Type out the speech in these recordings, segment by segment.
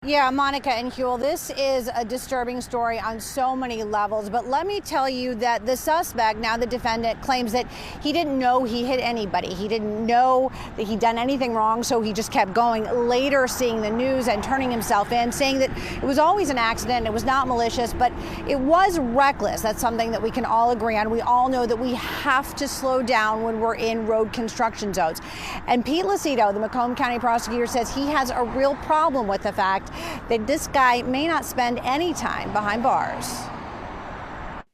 Yeah, Monica and Huel, this is a disturbing story on so many levels, but let me tell you that the suspect, now the defendant, claims that he didn't know he hit anybody. He didn't know that he'd done anything wrong, so he just kept going. Later, seeing the news and turning himself in, saying that it was always an accident, it was not malicious, but it was reckless. That's something that we can all agree on. We all know that we have to slow down when we're in road construction zones. And Pete Lucido, the Macomb County prosecutor, says he has a real problem with the fact that this guy may not spend any time behind bars.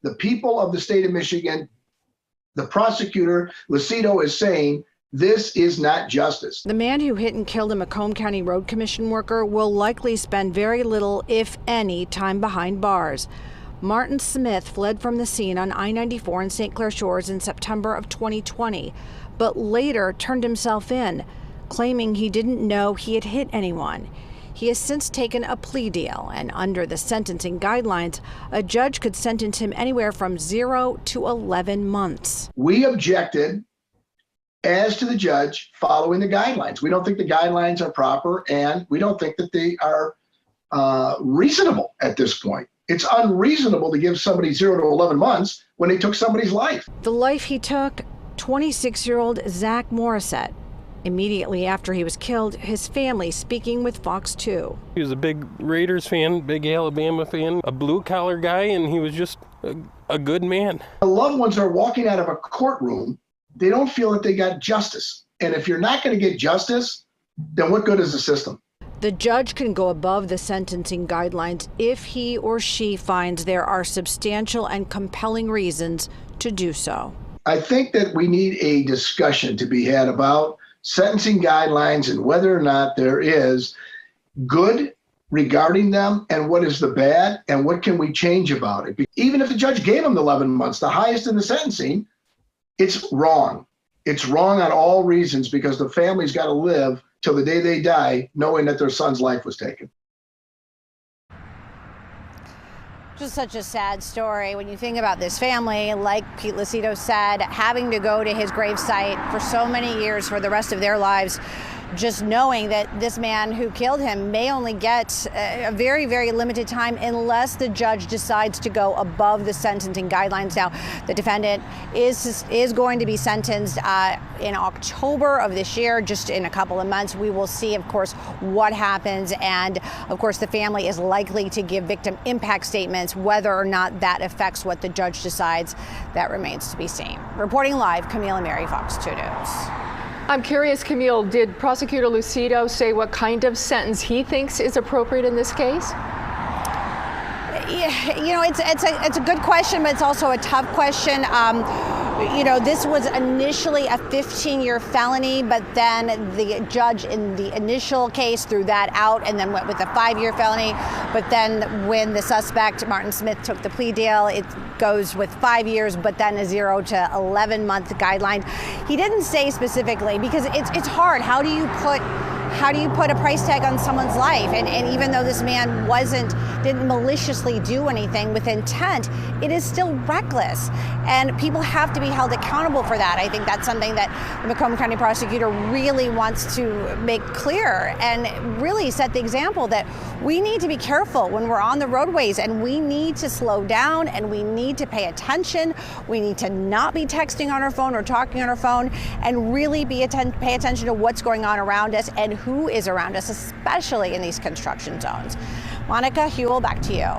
The people of the state of Michigan, the prosecutor, Lucido, is saying this is not justice. The man who hit and killed a Macomb County Road Commission worker will likely spend very little, if any, time behind bars. Martin Smith fled from the scene on I-94 in St. Clair Shores in September of 2020, but later turned himself in, claiming he didn't know he had hit anyone. He has since taken a plea deal, and under the sentencing guidelines, a judge could sentence him anywhere from 0 to 11 months. We objected as to the judge following the guidelines. We don't think the guidelines are proper, and we don't think that they are reasonable at this point. It's unreasonable to give somebody 0 to 11 months when they took somebody's life. The life he took, 26-year-old Zach Morisette. Immediately after he was killed, his family speaking with Fox 2. He was a big Raiders fan, big Alabama fan, a blue-collar guy, and he was just a good man. The loved ones are walking out of a courtroom. They don't feel that they got justice. And if you're not going to get justice, then what good is the system? The judge can go above the sentencing guidelines if he or she finds there are substantial and compelling reasons to do so. I think that we need a discussion to be had about sentencing guidelines and whether or not there is good regarding them and what is the bad and what can we change about it. Even if the judge gave him the 11 months, the highest in the sentencing, it's wrong. It's wrong on all reasons because the family's got to live till the day they die knowing that their son's life was taken. Just such a sad story when you think about this family, like Pete Lucido said, having to go to his gravesite for so many years for the rest of their lives, just knowing that this man who killed him may only get a very, very limited time unless the judge decides to go above the sentencing guidelines. Now, the defendant is going to be sentenced in October of this year, just in a couple of months. We will see, of course, what happens. And, of course, the family is likely to give victim impact statements. Whether or not that affects what the judge decides, that remains to be seen. Reporting live, Camille and Mary, Fox 2 News. I'm curious, Camille, did Prosecutor Lucido say what kind of sentence he thinks is appropriate in this case? Yeah, you know, it's a good question, but it's also a tough question. You know, this was initially a 15-year felony, but then the judge in the initial case threw that out and then went with a 5-year felony. But then when the suspect, Martin Smith, took the plea deal, it goes with 5 years, but then a 0 to 11-month guideline. He didn't say specifically because it's hard. How do you put a price tag on someone's life? And even though this man didn't maliciously do anything with intent, it is still reckless. And people have to be held accountable for that. I think that's something that the Macomb County prosecutor really wants to make clear and really set the example that we need to be careful when we're on the roadways, and we need to slow down, and we need to pay attention. We need to not be texting on our phone or talking on our phone, and really pay attention to what's going on around us and who is around us, especially in these construction zones. Monica, Huel, back to you.